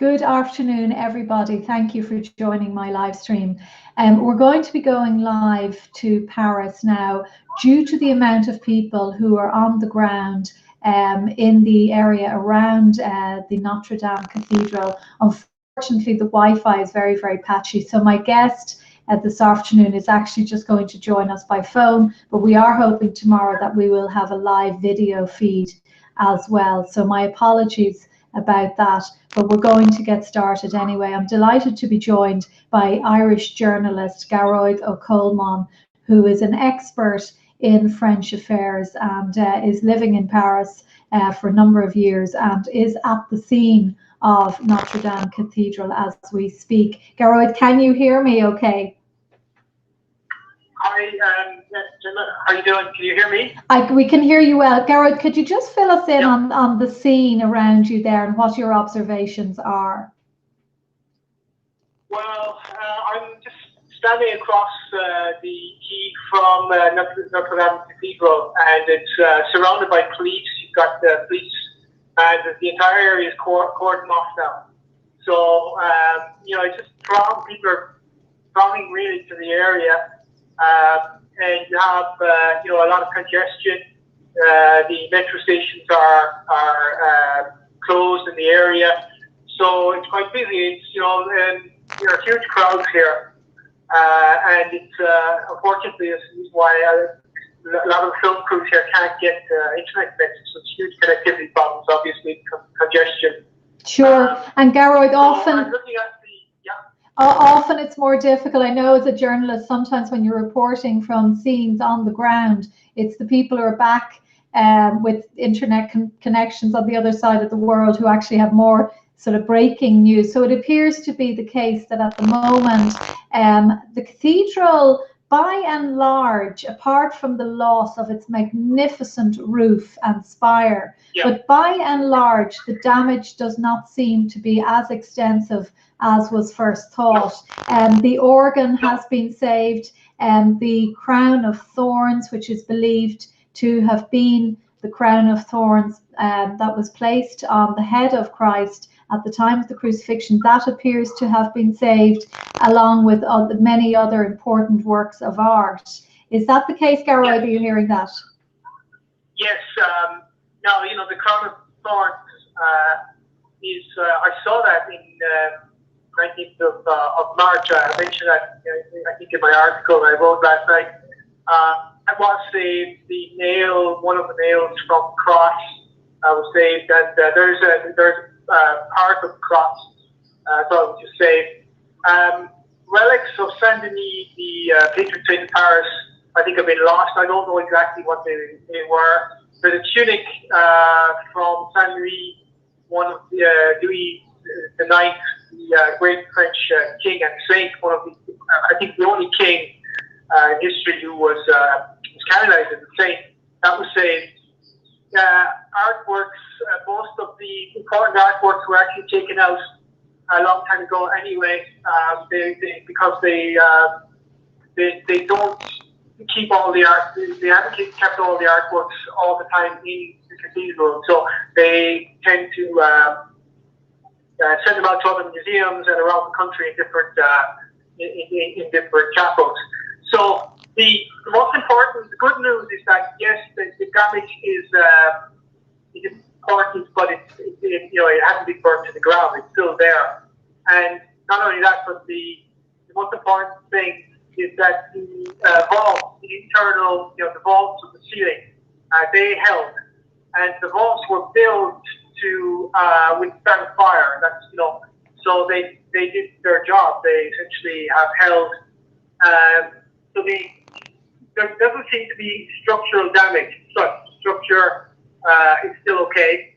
Good afternoon, everybody. Thank you for joining my live stream. We're going to be going live to Paris now due to the amount of people who are on the ground in the area around the Notre Dame Cathedral. Unfortunately, the Wi-Fi is very, very patchy. So my guest this afternoon is actually just going to join us by phone, but we are hoping tomorrow that we will have a live video feed as well. So my apologies about that, but we're going to get started anyway. I'm delighted to be joined by Irish journalist Gearoid Coleman, who is an expert in French affairs and is living in Paris for a number of years and is at the scene of Notre Dame Cathedral as we speak. Gearoid, can you hear me okay? Hi, Gemma, how are you doing? Can you hear me? We can hear you well. Gearoid, could you just fill us in on the scene around you there and what your observations are? Well, I'm just standing across the quay from Notre Dame Cathedral, and it's surrounded by police. You've got the police, and the entire area is cordoned off now. So, it's just people are thronging really to the area. And you have, a lot of congestion. The metro stations are closed in the area, so it's quite busy. It's, and there are huge crowds here, and it's unfortunately this is why a lot of the film crews here can't get internet connections. So it's huge connectivity problems, obviously, congestion. Sure, and Gearoid, often. I'm looking at Often it's more difficult. I know as a journalist, sometimes when you're reporting from scenes on the ground, it's the people who are back with internet connections on the other side of the world who actually have more sort of breaking news. So it appears to be the case that at the moment, the cathedral, by and large, apart from the loss of its magnificent roof and spire, but by and large, the damage does not seem to be as extensive as was first thought. The organ has been saved, and the crown of thorns, which is believed to have been the crown of thorns that was placed on the head of Christ at the time of the crucifixion, that appears to have been saved, along with many other important works of art. Is that the case, Gearoid? Are you hearing that? Yes. Now, the crown of thorns is, I saw that in 19th of March. I mentioned that, I think in my article I wrote last night. I was saved. The nail, one of the nails from the cross was saved, and there's part of the cross, so it was just saved. Relics of Saint Denis, the patron saint of Paris, I think have been lost. I don't know exactly what they were. There's a tunic from Saint Louis, one of Louis the Ninth, the great French king and saint, one of the, I think the only king in history who was canonized as a saint. That was saved. Artworks, most of the important artworks were actually taken out a long time ago anyway, because they don't keep all the art. They haven't kept all the artworks all the time in the cathedral, so they tend to send them out to other museums and around the country in different in different chapels. So the most important, the good news is that yes, the damage is important, but it hasn't been burnt to the ground. It's still there, and not only that, but the most important thing is that the vaults, the internal, the vaults of the ceiling, they held, and the vaults were built to withstand fire. That's so they did their job. They essentially have held. So there doesn't seem to be structural damage. Such structure is still okay,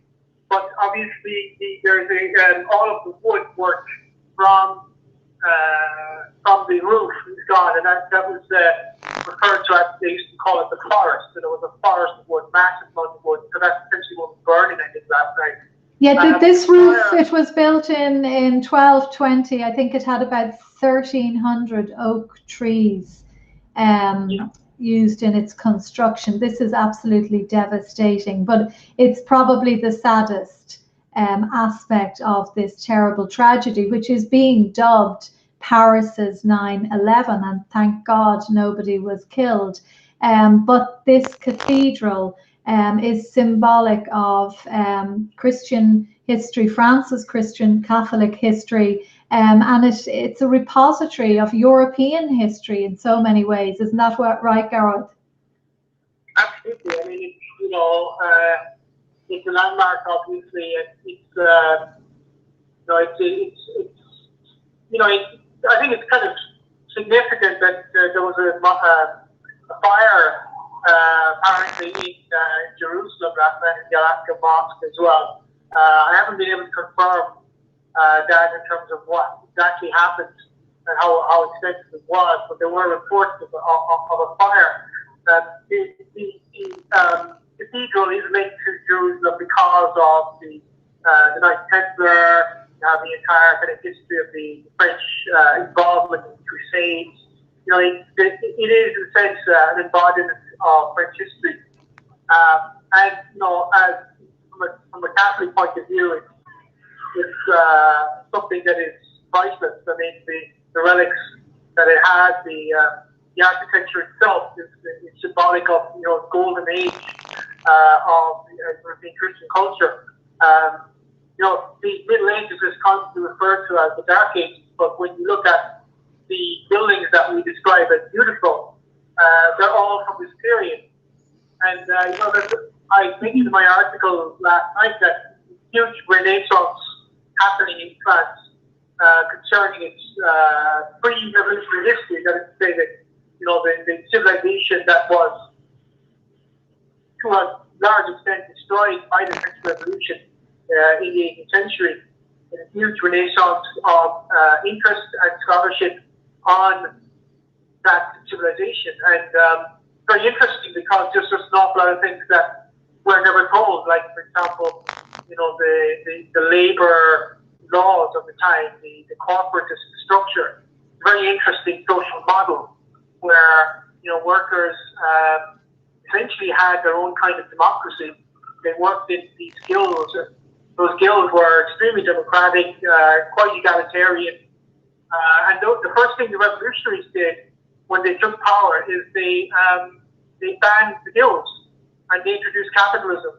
but obviously there's all of the wood work from the roof is gone, and that was referred to as, they used to call it the forest. So there was a forest of wood, massive amount of wood. So that's essentially what was burning, I think, last night. Yeah, this roof, it was built in 1220. I think it had about 1,300 oak trees used in its construction. This is absolutely devastating, but it's probably the saddest aspect of this terrible tragedy, which is being dubbed Paris's 9/11, and thank God nobody was killed. But this cathedral is symbolic of Christian history, France's Christian Catholic history, and it's a repository of European history in so many ways. Isn't that right, Gearoid? Absolutely. I mean, it's a landmark, obviously, and I think it's kind of significant that there was a fire apparently in Jerusalem last night in the Alaska Mosque as well. I haven't been able to confirm that in terms of what exactly happened and how extensive it was, but there were reports of a fire. The cathedral is linked to Jerusalem because of the Knights Templar, the entire kind of history of the French involvement in the Crusades. It is in a sense an embodiment of French history, and as from a Catholic point of view, it's something that is priceless. I mean, the relics that it has, the architecture itself is symbolic of golden age of European Christian culture. The Middle Ages is constantly referred to as the Dark Ages, but when you look at the buildings that we describe as beautiful, they're all from this period. And I mentioned in my article last night that huge renaissance happening in France concerning its pre-revolutionary history. That is to say that the civilization that was to a large extent destroyed by the French Revolution in the 18th century. A huge renaissance of interest and scholarship on that civilization, and very interesting because there's just an awful lot of things that were never told, like, for example, the labor laws of the time, the corporatist structure. Very interesting social model where workers essentially had their own kind of democracy. They worked in these guilds, and those guilds were extremely democratic, quite egalitarian. And the first thing the revolutionaries did when they took power is they banned the guilds and they introduced capitalism.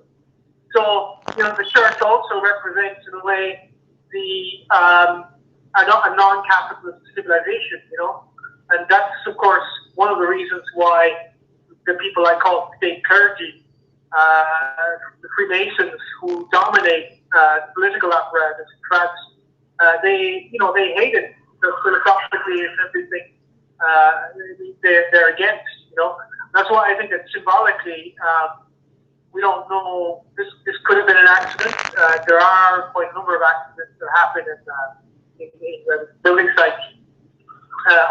So the church also represents, in a way, a non-capitalist civilization. And that's, of course, one of the reasons why the people I call state clergy, the Freemasons, who dominate the political apparatus in France, they hated the philosophically and everything they're against. That's why I think that symbolically, we don't know. This could have been an accident. There are quite a number of accidents that happen in building sites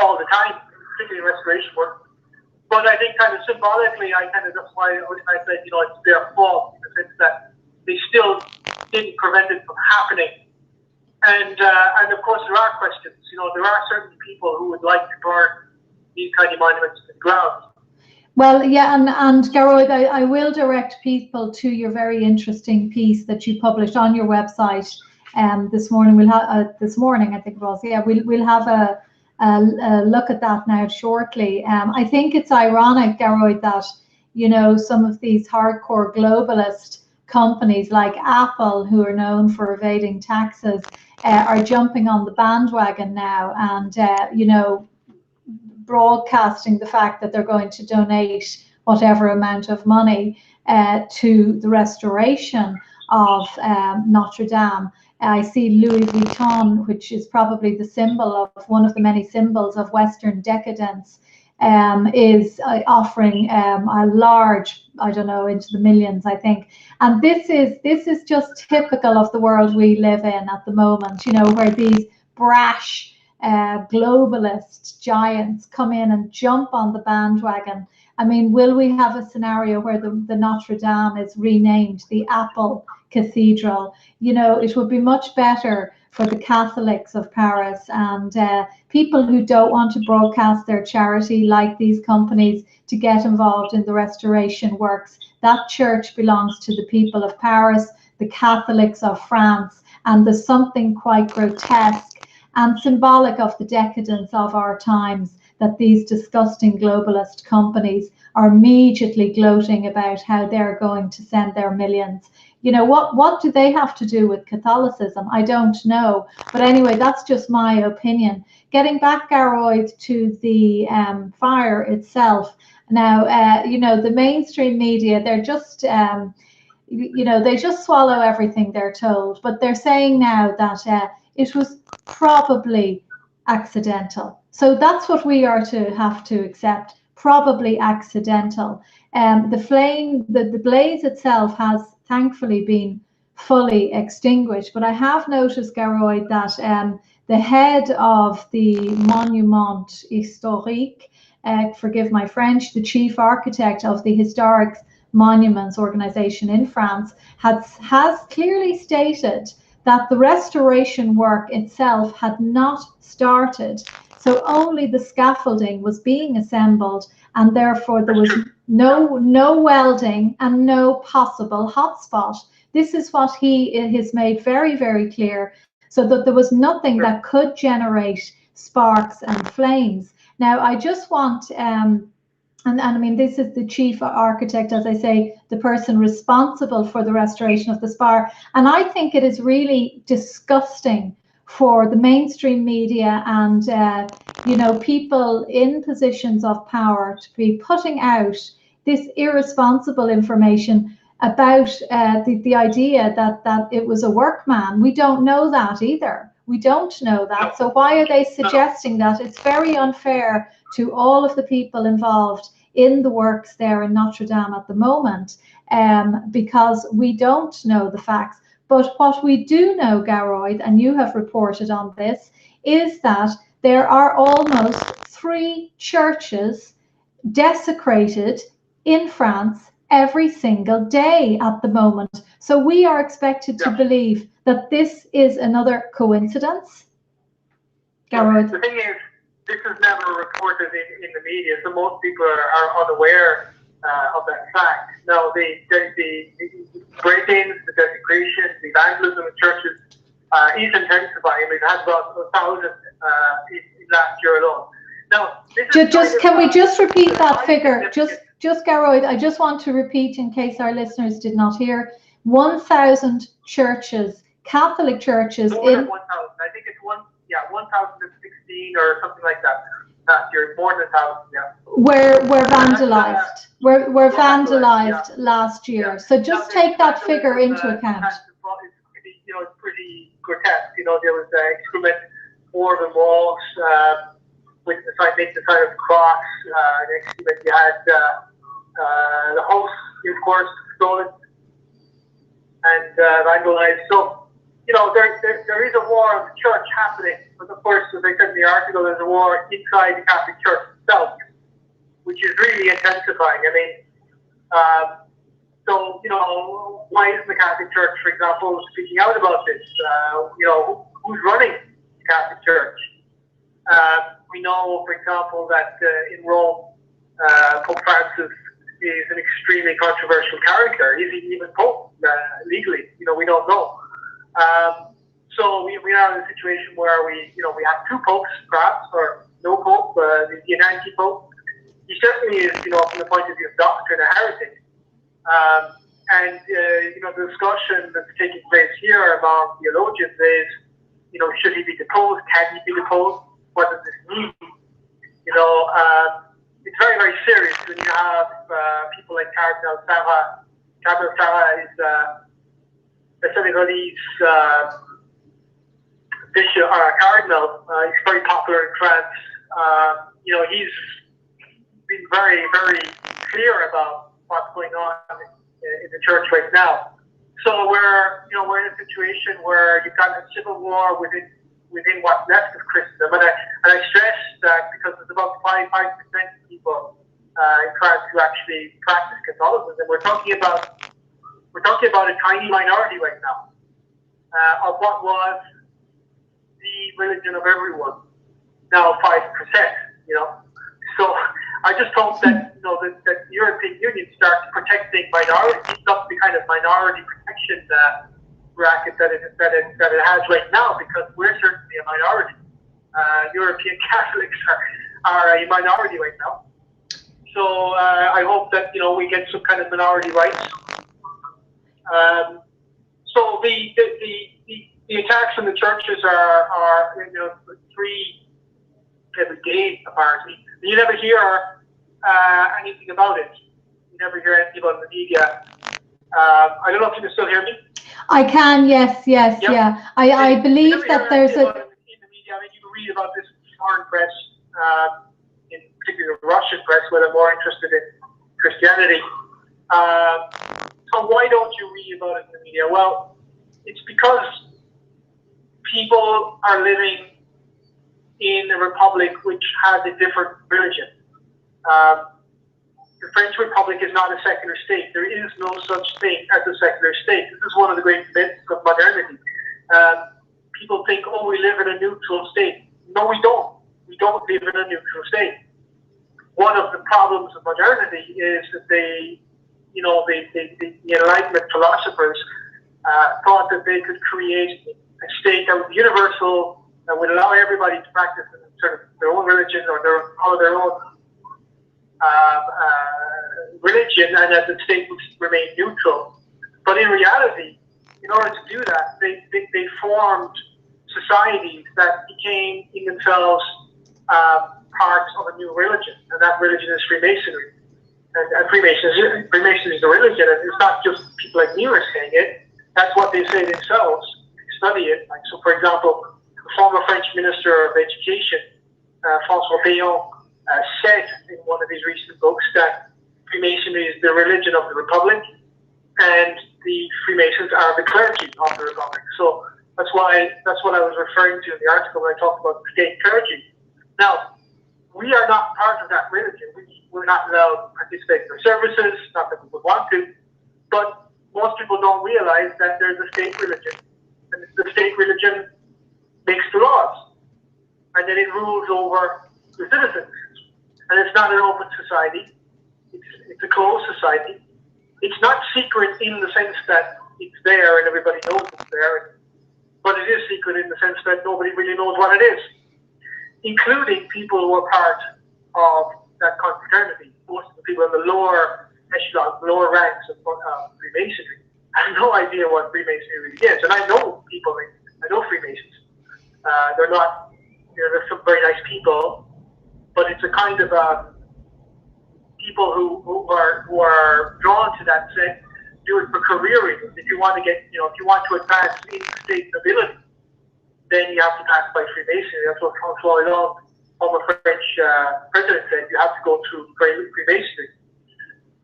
all the time, particularly in restoration work. But I think kind of symbolically, that's why I said, it's their fault, in the sense that they still didn't prevent it from happening. And of course, there are questions. There are certain people who would like to burn these kind of monuments to the ground. Well, yeah, and Gearoid, I will direct people to your very interesting piece that you published on your website this morning. We'll have this morning, I think it was. Yeah, we'll have a look at that now shortly. I think it's ironic, Gearoid, that some of these hardcore globalist companies like Apple, who are known for evading taxes, are jumping on the bandwagon now, and broadcasting the fact that they're going to donate whatever amount of money to the restoration of Notre Dame. I see Louis Vuitton, which is probably the symbol of one of the many symbols of Western decadence, is offering a large, I don't know, into the millions, I think. And this is just typical of the world we live in at the moment, where these brash globalist giants come in and jump on the bandwagon. I mean, will we have a scenario where the Notre Dame is renamed the Apple Cathedral? It would be much better for the Catholics of Paris and people who don't want to broadcast their charity like these companies to get involved in the restoration works. That church belongs to the people of Paris. the Catholics of France, and there's something quite grotesque and symbolic of the decadence of our times, that these disgusting globalist companies are immediately gloating about how they're going to send their millions. You know, what do they have to do with Catholicism? I don't know. But anyway, that's just my opinion. Getting back, Gearoid, to the fire itself. Now, you know, the mainstream media, they're just, you know, they just swallow everything they're told. But they're saying now that it was probably accidental. So that's what we are to have to accept. Probably accidental. The blaze itself has thankfully been fully extinguished, but I have noticed, Gearoid, that the head of the Monument Historique, forgive my French, the chief architect of the Historic Monuments organization in France, has clearly stated that the restoration work itself had not started. So only the scaffolding was being assembled, and therefore there was no welding and no possible hotspot. This is what he has made very, very clear, so that there was nothing that could generate sparks and flames. Now, I just want, and I mean, this is the chief architect, as I say, the person responsible for the restoration of the spire. And I think it is really disgusting for the mainstream media and, you know, people in positions of power to be putting out this irresponsible information about the idea that it was a workman. We don't know that either. We don't know that. So why are they suggesting that? It's very unfair to all of the people involved in the works there in Notre Dame at the moment, because we don't know the facts. But what we do know, Gearoid, and you have reported on this, is that there are almost 3 churches desecrated in France every single day at the moment. So we are expected to believe that this is another coincidence. Gearoid. The thing is, this is never reported in the media, so most people are unaware of that fact. Now, the break-ins, the desecration, the vandalism in churches is intensifying. We've had about 1,000 in last year alone. Now, can we just repeat that figure? Just Gearoid, I just want to repeat in case our listeners did not hear. 1,000 churches, Catholic churches more than 1,000. I think it's 1,016 or something like that. Last year, more than 1,000. Yeah. Were vandalized. Were vandalized last year. Yeah. So just take that figure into account. It's pretty grotesque. You know, there was excrement over the walls with the sign, make the sign of the cross. The excrement, you had the house, of course, stolen and vandalized. So, you know, there is a war of the church happening, but of course, as I said in the article, there's a war inside the Catholic Church itself, which is really intensifying. I mean, so, you know, why isn't the Catholic Church, for example, speaking out about this? You know, who's running the Catholic Church? We know, for example, that in Rome, Pope Francis is an extremely controversial character. Is he even Pope legally? You know, we don't know. So we are in a situation where we have 2 popes, perhaps, or no pope, the anti-pope. He certainly is, you know, from the point of view of doctrine, a heretic. And you know, the discussion that's taking place here among theologians is, you know, should he be deposed? Can he be deposed? What does this mean? You know, it's very, very serious when you have people like Cardinal Sarah. Cardinal Sarah is a Senegalese bishop or cardinal. He's very popular in France. You know, he's been very, very clear about what's going on in the church right now. So we're in a situation where you've got a civil war within what's left of Christendom, and I stress that because there's about 5% of people in France who actually practice Catholicism. We're talking about a tiny minority right now of what was the religion of everyone. Now 5%, you know. So I just hope that that the European Union starts protecting minorities, not the kind of minority protection racket that it has right now, because we're certainly a minority. European Catholics are a minority right now. So I hope that we get some kind of minority rights. So the attacks on the churches are 3 every day apparently. You never hear anything about it. You never hear anything about it in the media. I don't know if you can still hear me. I can, yes, Yep. yeah. I believe that there's in the media. I mean, you can read about this in foreign press, in particular Russian press, where they're more interested in Christianity. So why don't you read about it in the media? Well, it's because people are living in a republic which has a different religion. The French Republic is not a secular state. There is no such thing as a secular state. This is one of the great myths of modernity. People think, oh, we live in a neutral state. No, we don't. We don't live in a neutral state. One of the problems of modernity is that the Enlightenment philosophers thought that they could create a state that was universal, that would allow everybody to practice sort of their own religion or their own religion, and that the state would remain neutral. But in reality, in order to do that, they formed societies that became in themselves parts of a new religion, and that religion is Freemasonry. And Freemasonry is a religion, and it's not just people like me who are saying it. That's what they say themselves. They study it. Like, so, for example, the former French Minister of Education, François Fillon, said in one of his recent books that Freemasonry is the religion of the Republic, and the Freemasons are the clergy of the Republic. So that's what I was referring to in the article when I talked about the state clergy. Now, we are not part of that religion. We're not allowed to participate in their services, not that we would want to, but most people don't realize that there's a state religion, and the state religion makes the laws, and then it rules over the citizens. And it's not an open society. It's a closed society. It's not secret in the sense that it's there and everybody knows it's there, but it is secret in the sense that nobody really knows what it is, including people who are part of that confraternity. Most of the people in the lower echelon, lower ranks of Freemasonry have no idea what Freemasonry really is. And I know people, I know Freemasons. They're not, they're some very nice people, but it's a kind of people who are drawn to that set, do it for career reasons. If you want to get, if you want to advance in state nobility, then you have to pass by Freemasonry. That's what François Hollande, former French president, said. You have to go through Freemasonry.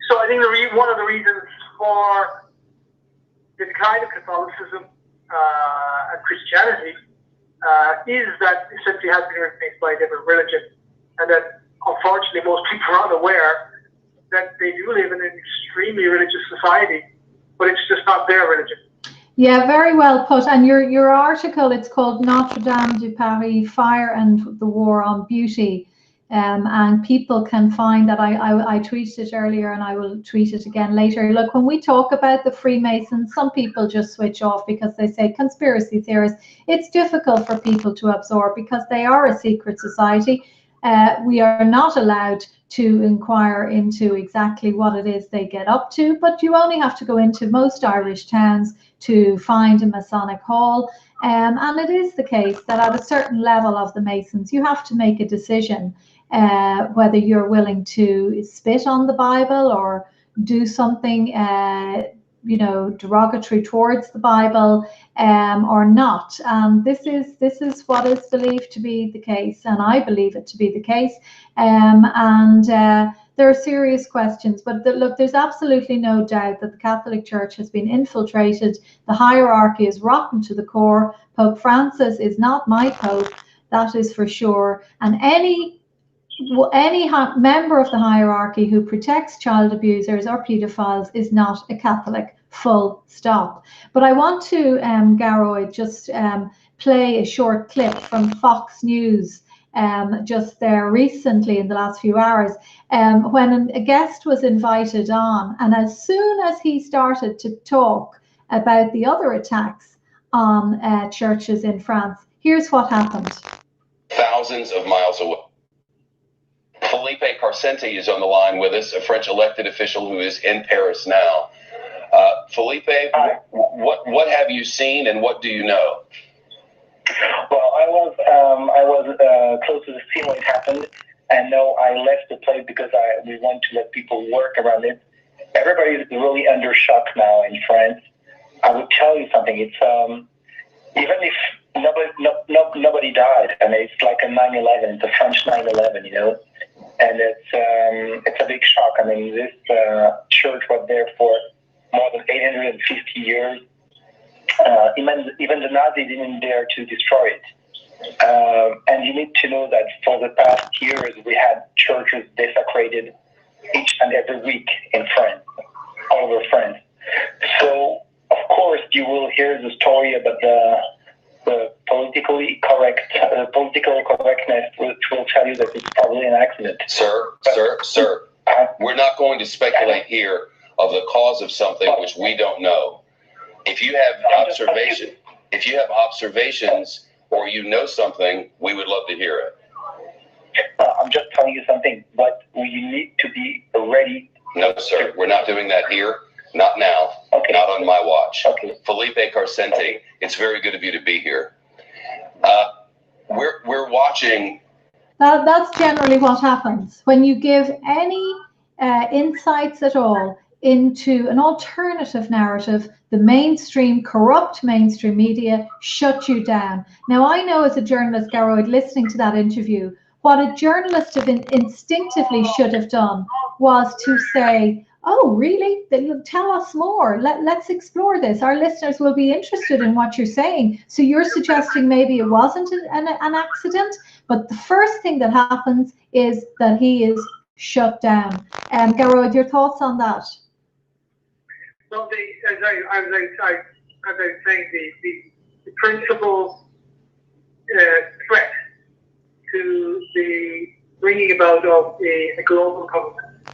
So I think one of the reasons for the decline of Catholicism and Christianity is that it simply has been replaced by a different religion. And that, unfortunately, most people are unaware that they do live in an extremely religious society, but it's just not their religion. Yeah, very well put. And your article, it's called Notre Dame de Paris, Fire and the War on Beauty. And people can find that. I tweeted it earlier, and I will tweet it again later. Look, when we talk about the Freemasons, some people just switch off because they say conspiracy theorists. It's difficult for people to absorb because they are a secret society. We are not allowed to inquire into exactly what it is they get up to, but you only have to go into most Irish towns to find a Masonic hall. And it is the case that at a certain level of the Masons, you have to make a decision whether you're willing to spit on the Bible or do something derogatory towards the Bible or not. And this is what is believed to be the case, and I believe it to be the case. There are serious questions, but look, there's absolutely no doubt that the Catholic Church has been infiltrated. The hierarchy is rotten to the core. Pope Francis is not my Pope, that is for sure. And any member of the hierarchy who protects child abusers or pedophiles is not a Catholic, full stop. But I want to, Gearoid, just play a short clip from Fox News just there recently in the last few hours, when a guest was invited on, and as soon as he started to talk about the other attacks on churches in France, here's what happened. Thousands of miles away. Philippe Carcenti is on the line with us, a French elected official who is in Paris now. Philippe, what have you seen and what do you know? Well, I was close to the scene when it happened, and no, I left the place because we want to let people work around it. Everybody is really under shock now in France. I would tell you something. It's even if nobody died, and it's like a 9/11. It's a French 9/11, you know, and it's a big shock. I mean, this church was there for more than 850 years. Even the Nazis didn't dare to destroy it. And you need to know that for the past years, we had churches desecrated each and every week in France, all over France. So, of course, you will hear the story about the political correctness, which will tell you that it's probably an accident. Sir, we're not going to speculate here of the cause of something which we don't know. If you have observations or you know something, we would love to hear it. I'm just telling you something, but we need to be ready. No, sir, we're not doing that here. Not now. Okay. Not on my watch. Okay. Philippe Carcenti, it's very good of you to be here. We're watching. That's generally what happens when you give any insights at all into an alternative narrative. The corrupt mainstream media shut you down. Now, I know as a journalist, Gearoid, listening to that interview, what a journalist instinctively should have done was to say, oh, really? Tell us more. Let's explore this. Our listeners will be interested in what you're saying. So you're suggesting maybe it wasn't an accident, but the first thing that happens is that he is shut down. Gearoid, your thoughts on that? Well, as I was saying, the principal threat to the bringing about of a global government,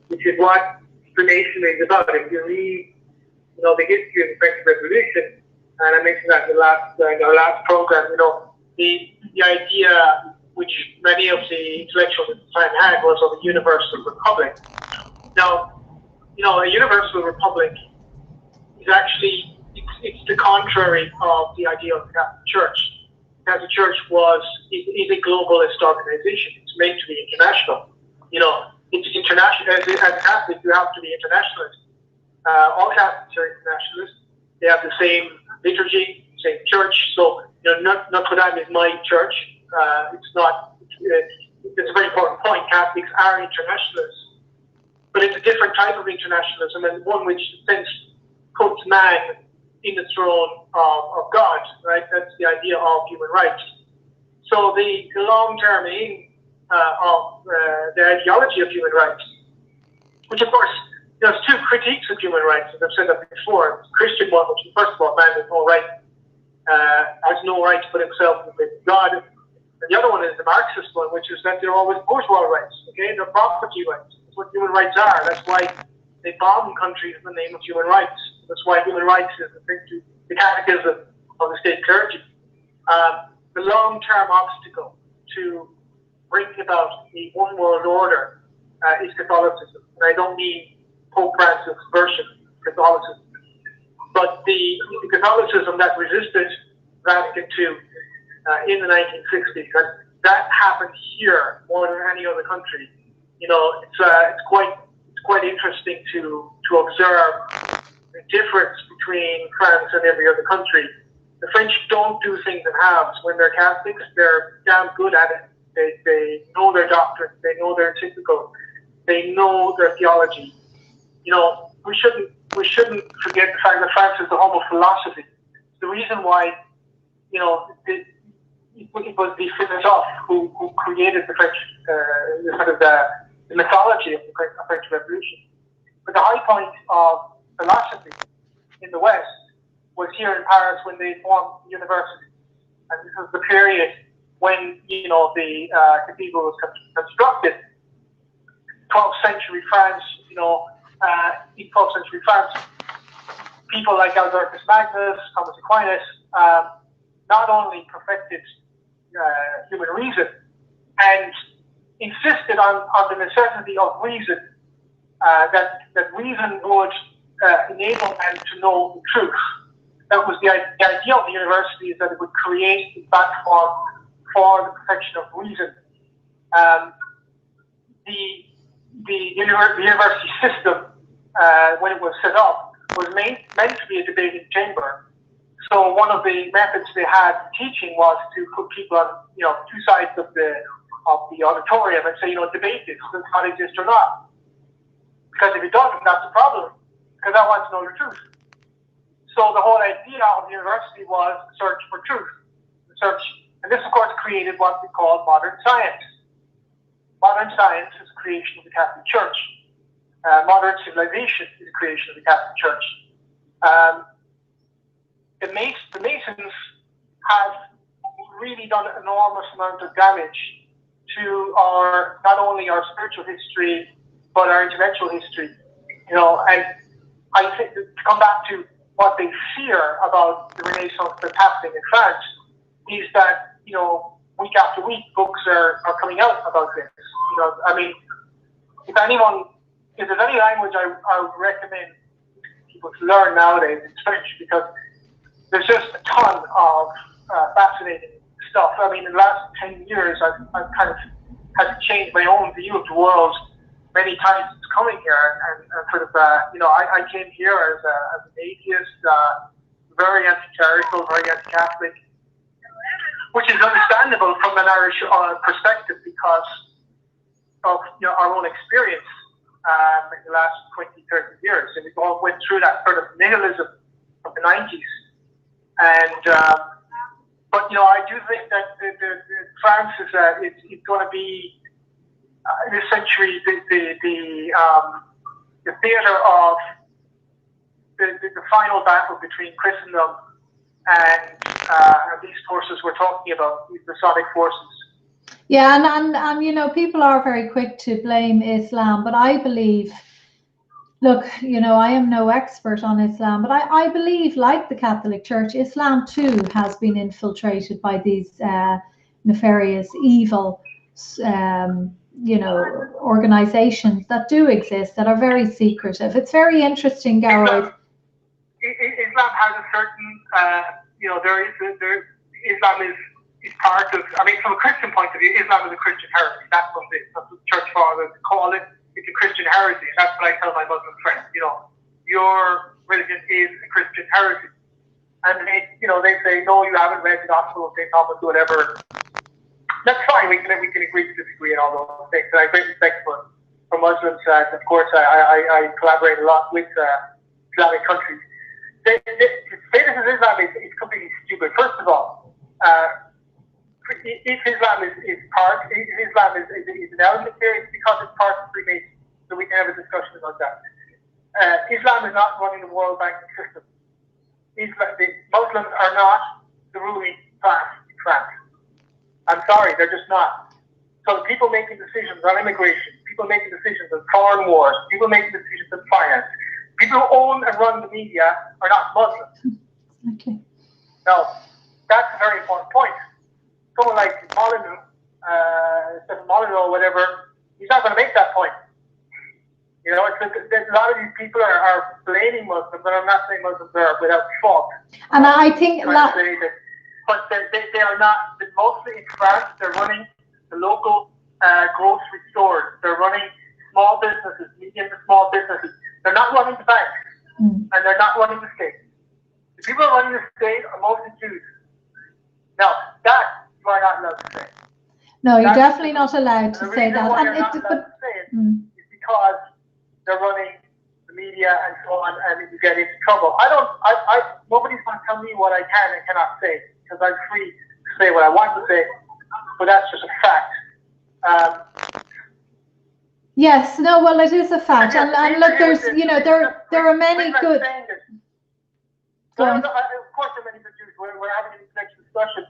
which is what Freemason is about. If you read, the history of the French Revolution, and I mentioned that in our last program, the idea which many of the intellectuals at the time had was of a universal republic. Now, a universal republic is actually, it's the contrary of the idea of the Catholic Church. The Catholic Church is a globalist organization. It's meant to be international. It's international. As a Catholic, you have to be internationalist. All Catholics are internationalists. They have the same liturgy, same church. So, Notre Dame is my church. It's a very important point. Catholics are internationalists. But it's a different type of internationalism, and one which, in puts man in the throne of God, right? That's the idea of human rights. So the long-term aim of the ideology of human rights, which of course, there's two critiques of human rights, as I've said that before. The Christian one, which is, first of all, man has no right to put himself in the place of God. And the other one is the Marxist one, which is that they're always bourgeois rights, okay? They're property rights. That's what human rights are. That's why they bomb countries in the name of human rights. That's why human rights is the catechism of the state clergy. The long-term obstacle to bring about the one world order is Catholicism. And I don't mean Pope Francis' version of Catholicism, but the Catholicism that resisted Vatican II in the 1960s. And that happened here more than any other country. It's quite interesting to observe the difference between France and every other country. The French don't do things in halves. When they're Catholics, they're damn good at it. They know their doctrine. They know their encyclical. They know their theology. We shouldn't forget the fact that France is the home of philosophy. The reason why, it was the philosophes who created the French, the mythology of the French Revolution. But the high point of philosophy in the West was here in Paris when they formed the university. And this was the period when the cathedral was constructed. 12th century France, in 12th century France, people like Albertus Magnus, Thomas Aquinas, not only perfected human reason and insisted on the necessity of reason, that reason would enable them to know the truth. That was the idea of the university, is that it would create a platform for the perfection of reason. The university system, when it was set up, was meant to be a debating chamber. So one of the methods they had teaching was to put people on, two sides of the auditorium and say, debate this, does God exist or not? Because if it doesn't, that's a problem, because I want to know the truth. So the whole idea of the university was the search for truth. And this, of course, created what we call modern science. Modern science is a creation of the Catholic Church. Modern civilization is a creation of the Catholic Church. The Masons have really done an enormous amount of damage to not only our spiritual history, but our intellectual history. And I think, to come back to what they fear about the Renaissance that's happening in France, is that, week after week, books are coming out about this. If there's any language I would recommend people to learn nowadays, it's French, because there's just a ton of fascinating stuff. In the last 10 years, I've kind of had to change my own view of the world many times since coming here, and sort of, I came here as an atheist, very anti-clerical, very anti-Catholic, which is understandable from an Irish perspective because of our own experience in the last 20, 30 years. And we all went through that sort of nihilism of the 90s. And, but I do think that the France is going to be, in this century, the theatre of the final battle between Christendom and these forces we're talking about, these Masonic forces. Yeah, and people are very quick to blame Islam, but I believe, look, I am no expert on Islam, but I believe, like the Catholic Church, Islam too has been infiltrated by these nefarious, evil, organizations that do exist, that are very secretive. It's very interesting, Gearoid. Islam has a certain, Islam is part of, from a Christian point of view, Islam is a Christian heresy. That's what the church fathers call it. It's a Christian heresy. That's what I tell my Muslim friends. Your religion is a Christian heresy. And they say, no, you haven't read the Gospel of St. Thomas, whatever. That's fine. We can agree to disagree and all those things. And I have great respect for Muslims. And of course, I collaborate a lot with Islamic countries. To say this is Islam is completely stupid. First of all, if Islam is an element here, it's because it's part of Freemason. So we can have a discussion about that. Islam is not running the world banking system. The Muslims are not the ruling class in France. I'm sorry, they're just not. So the people making decisions on immigration, people making decisions on foreign wars, people making decisions on finance, people who own and run the media are not Muslims. Okay. Now, that's a very important point. Someone like Molyneux, or whatever, he's not going to make that point. A lot of these people are blaming Muslims, but I'm not saying Muslims are without fault. And I think but they are not, mostly in France, they're running the local grocery stores. They're running small businesses, medium to small businesses. They're not running the banks, and they're not running the state. The people running the state are mostly Jews. Now, that you are not allowed to say. No, you're definitely not allowed to say that. And it's because they're running the media and so on, and you get into trouble. Nobody's going to tell me what I can and cannot say, because I'm free to say what I want to say, but that's just a fact. Yes, no, well, it is a fact, and look, there's, there are many good. Of course, there are many good Jews. We're having an intellectual discussion.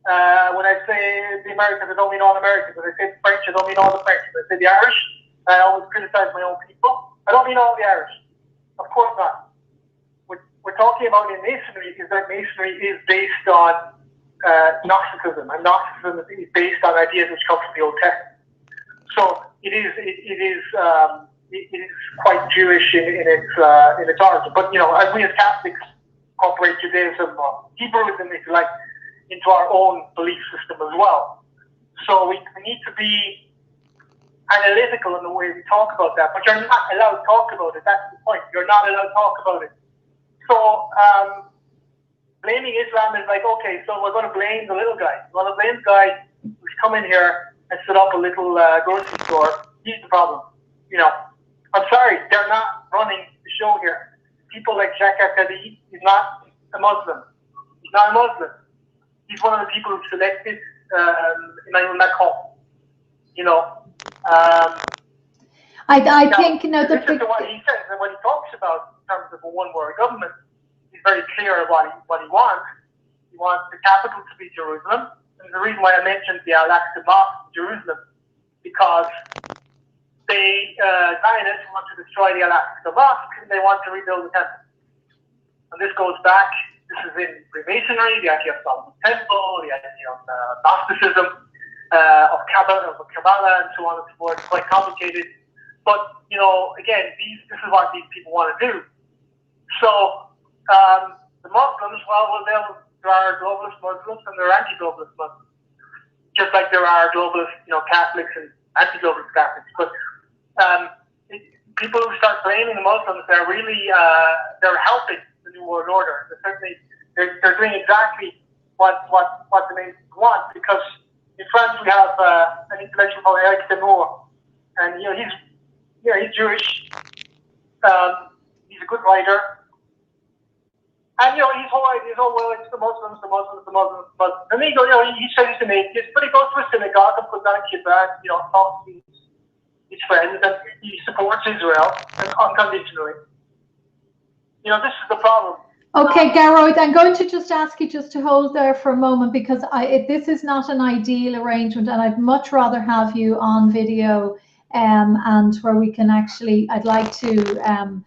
When I say the Americans, I don't mean all Americans. When I say the French, I don't mean all the French. When I say the Irish, I always criticize my own people. I don't mean all the Irish. Of course not. What we're talking about in Masonry is that Masonry is based on Gnosticism, and Gnosticism is based on ideas which come from the Old Testament. So it is quite Jewish in its origin. But as we as Catholics incorporate Judaism or Hebrewism, if you like, into our own belief system as well. So we need to be analytical in the way we talk about that. But you're not allowed to talk about it. That's the point. You're not allowed to talk about it. So blaming Islam is like, okay, so we're going to blame the little guy. We're going to blame the guy who's come in here and set up a little grocery store. He's the problem. I'm sorry, they're not running the show here. People like Jacques Attali, he's not a Muslim. He's not a Muslim. He's one of the people who selected Emmanuel Macron. I think listen to what he says, and what he talks about in terms of a one-world government. He's very clear what he wants. He wants the capital to be Jerusalem, and the reason why I mentioned the Al-Aqsa Mosque in Jerusalem, because Zionists want to destroy the Al-Aqsa Mosque and they want to rebuild the temple. And this goes back. This is in Freemasonry, the idea of Solomon's Temple, the idea of Gnosticism, of Kabbalah, and so on and so forth. It's quite complicated. But, again, this is what these people want to do. So, the Muslims, there are globalist Muslims and there are anti-globalist Muslims. Just like there are globalist, Catholics and anti-globalist Catholics. But people who start blaming the Muslims, they're really, they're helping the New World Order. They're doing exactly what the Masons want, because in France we have an intellectual called Eric Zemmour, and he's Jewish. He's a good writer, and his whole idea is, well, it's the Muslims. And then he says he's an atheist, but he goes to a synagogue and puts on a kibbutz, talks to his friends, and he supports Israel unconditionally. This is the problem. Okay, Gearoid, I'm going to just ask you just to hold there for a moment, because this is not an ideal arrangement, and I'd much rather have you on video, and where we can actually, I'd like to,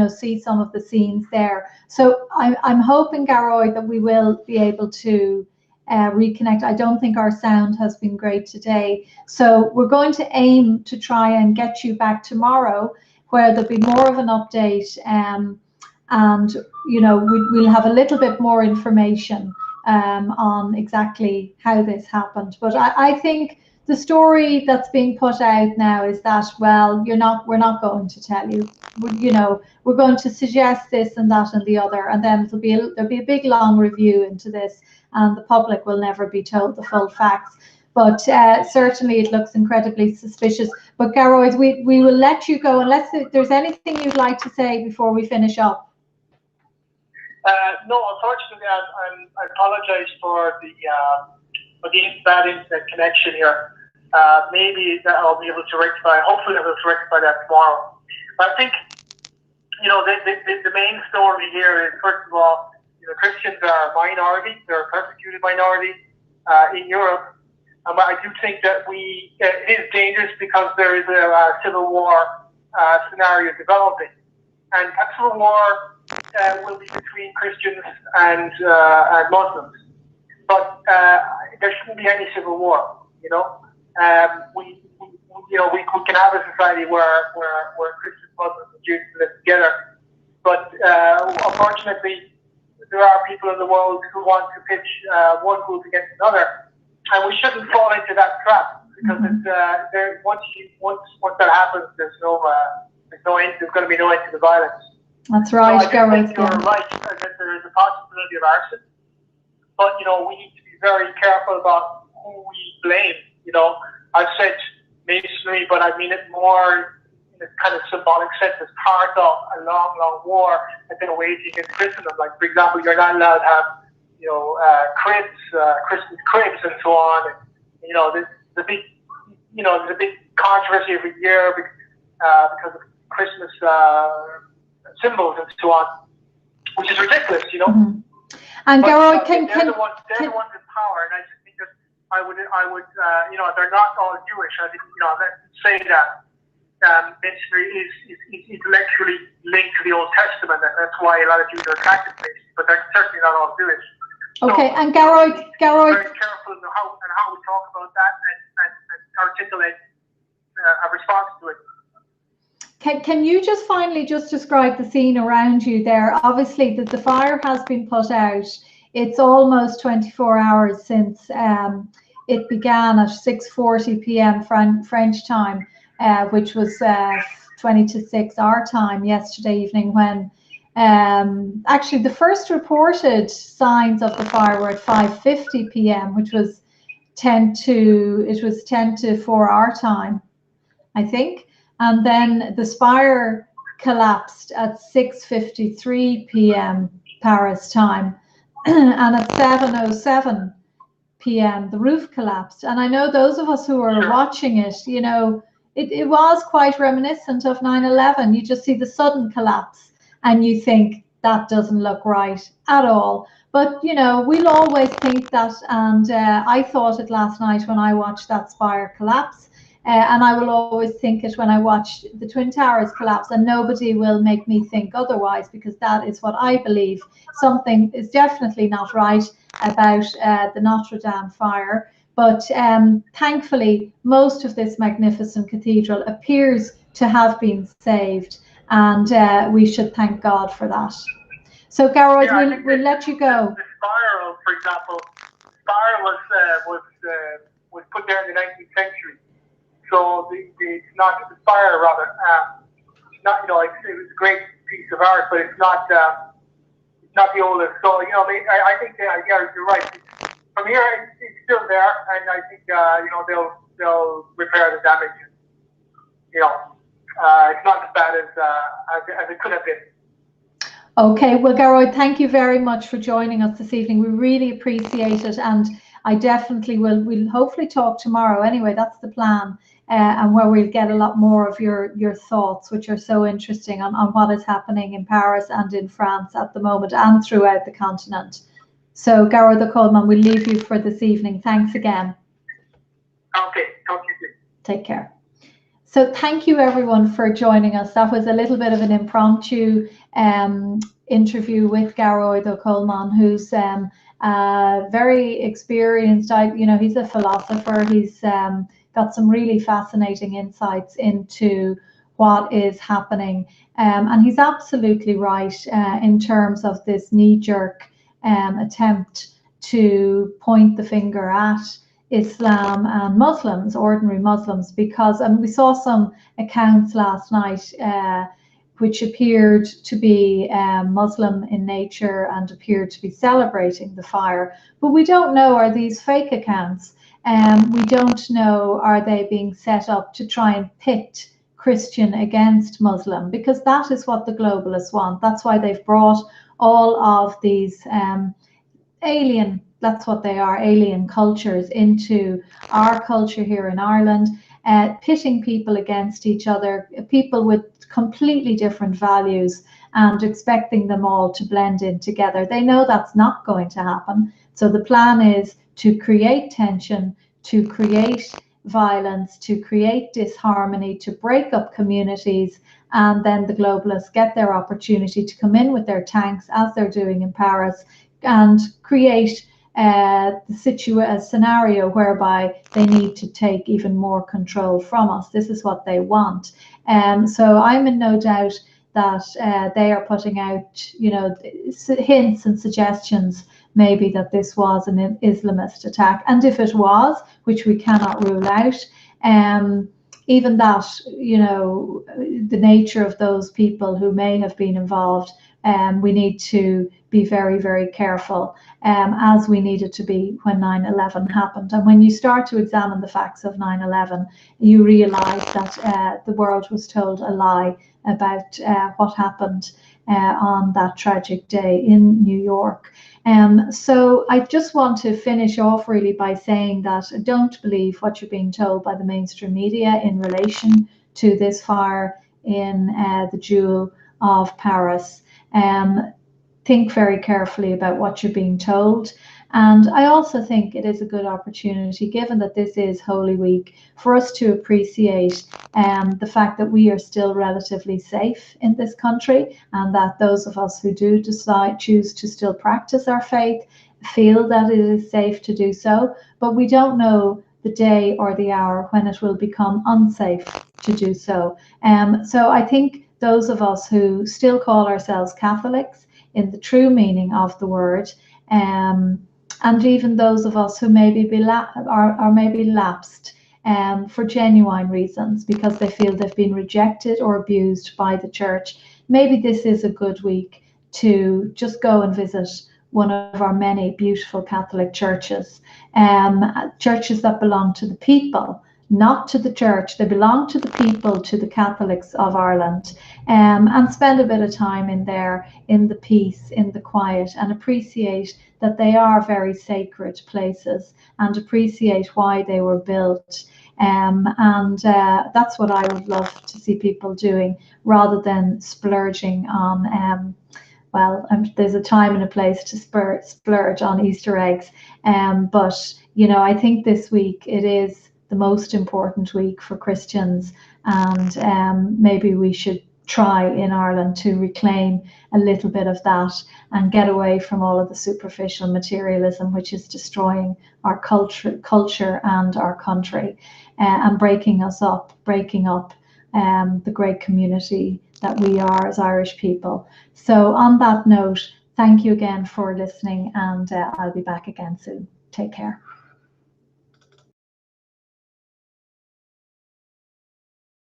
see some of the scenes there. So I'm hoping, Gearoid, that we will be able to reconnect. I don't think our sound has been great today. So we're going to aim to try and get you back tomorrow, where there'll be more of an update, and we'll have a little bit more information on exactly how this happened. But I think the story that's being put out now is that, well, we're not going to tell you. We're going to suggest this and that and the other, and then there'll be a big long review into this, and the public will never be told the full facts. But certainly it looks incredibly suspicious. But Gearoid, we will let you go unless there's anything you'd like to say before we finish up. No, unfortunately, I apologize for the bad internet connection here. Maybe that I'll be able to rectify. Hopefully, I'll be able to rectify that tomorrow. But I think, the main story here is, first of all, Christians are a minority. They're a persecuted minority in Europe. But I do think that it is dangerous, because there is a civil war scenario developing, and that civil war will be between Christians and Muslims. But there shouldn't be any civil war. We can have a society where Christians, Muslims, and Jews live together. But unfortunately, there are people in the world who want to pitch one group against another, and we shouldn't fall into that trap, because once that happens, there's no end. There's going to be no end to the violence. That's right, so I think you're right that there is a possibility of arson, but we need to be very careful about who we blame. I've said Masonry, but I mean it more in a kind of symbolic sense, as part of a long, long war that they're waging against Christendom. Like, for example, you're not allowed to have cribs, Christmas cribs, and so on. And there's a big controversy every year because of Christmas symbols and so on, which is ridiculous, Mm-hmm. And Gearoid, they're the ones in power, and I just think I would, you know, they're not all Jewish. I think, you know, let's say that masonry is intellectually linked to the Old Testament, and that's why a lot of Jews are attracted to masonry, but they're certainly not all Jewish. Okay, so, and Gearoid, very careful in how we talk about that and articulate a response to it. Can you just finally just describe the scene around you there? Obviously, the fire has been put out. It's almost 24 hours since it began at 6:40 p.m. French time, which was 20 to 6 our time yesterday evening, when actually the first reported signs of the fire were at 5:50 p.m., which was 10 to 4 our time, I think. And then the spire collapsed at 6:53 p.m. Paris time, and at 7:07 p.m. the roof collapsed. And I know those of us who were watching it, you know, it was quite reminiscent of 9/11. You just see the sudden collapse and you think that doesn't look right at all. But, you know, we'll always think that, and I thought it last night when I watched that spire collapse. And I will always think it when I watch the Twin Towers collapse, and nobody will make me think otherwise, because that is what I believe. Something is definitely not right about the Notre Dame fire. But thankfully, most of this magnificent cathedral appears to have been saved, and we should thank God for that. So, Gearoid, we'll let you go. The spire, for example, the spire was put there in the 19th century. So it's not the spire, rather. It's not, you know, it was a great piece of art, but it's not the oldest. So, you know, I think yeah, you're right. From here, it's still there, and I think you know, they'll repair the damage. You know, it's not as bad as it could have been. Okay, well, Gearoid, thank you very much for joining us this evening. We really appreciate it, and I definitely we'll hopefully talk tomorrow. Anyway, that's the plan, and where we'll get a lot more of your thoughts, which are so interesting, on what is happening in Paris and in France at the moment and throughout the continent. So, Gearoid the coleman, we'll leave you for this evening. Thanks again. Okay, talk to you soon. Take care. So thank you everyone for joining us. That was a little bit of an impromptu interview with Gearoid the coleman, who's very experienced. You know, he's a philosopher. He's got some really fascinating insights into what is happening, and he's absolutely right in terms of this knee-jerk attempt to point the finger at Islam and Muslims, ordinary Muslims, because we saw some accounts last night which appeared to be Muslim in nature and appeared to be celebrating the fire. But we don't know, are these fake accounts? We don't know, are they being set up to try and pit Christian against Muslim? Because that is what the globalists want. That's why they've brought all of these alien, that's what they are, alien cultures into our culture here in Ireland, pitting people against each other, people with completely different values, and expecting them all to blend in together. They know that's not going to happen. So the plan is to create tension, to create violence, to create disharmony, to break up communities, and then the globalists get their opportunity to come in with their tanks, as they're doing in Paris, and create a scenario whereby they need to take even more control from us. This is what they want. So I'm in no doubt that they are putting out, you know, hints and suggestions maybe that this was an Islamist attack. And if it was, which we cannot rule out, even that, you know, the nature of those people who may have been involved, we need to be very, very careful, as we needed to be when 9/11 happened. And when you start to examine the facts of 9/11, you realize that the world was told a lie about what happened on that tragic day in New York. So I just want to finish off really by saying that I don't believe what you're being told by the mainstream media in relation to this fire in the Jewel of Paris. Think very carefully about what you're being told, And I also think it is a good opportunity, given that this is Holy Week, for us to appreciate the fact that we are still relatively safe in this country, and that those of us who do choose to still practice our faith feel that it is safe to do so, but we don't know the day or the hour when it will become unsafe to do so. So I think those of us who still call ourselves Catholics in the true meaning of the word, and even those of us who maybe are maybe lapsed for genuine reasons because they feel they've been rejected or abused by the church, maybe this is a good week to just go and visit one of our many beautiful Catholic churches, churches that belong to the people, not to the church. They belong to the people, to the Catholics of Ireland, and spend a bit of time in there, in the peace, in the quiet, and appreciate that they are very sacred places, and appreciate why they were built. That's what I would love to see people doing, rather than splurging on there's a time and a place to splurge on Easter eggs. But, I think this week it is the most important week for Christians, and maybe we should try in Ireland to reclaim a little bit of that and get away from all of the superficial materialism which is destroying our culture and our country, and breaking up the great community that we are as Irish people. So on that note, thank you again for listening, and I'll be back again soon. Take care.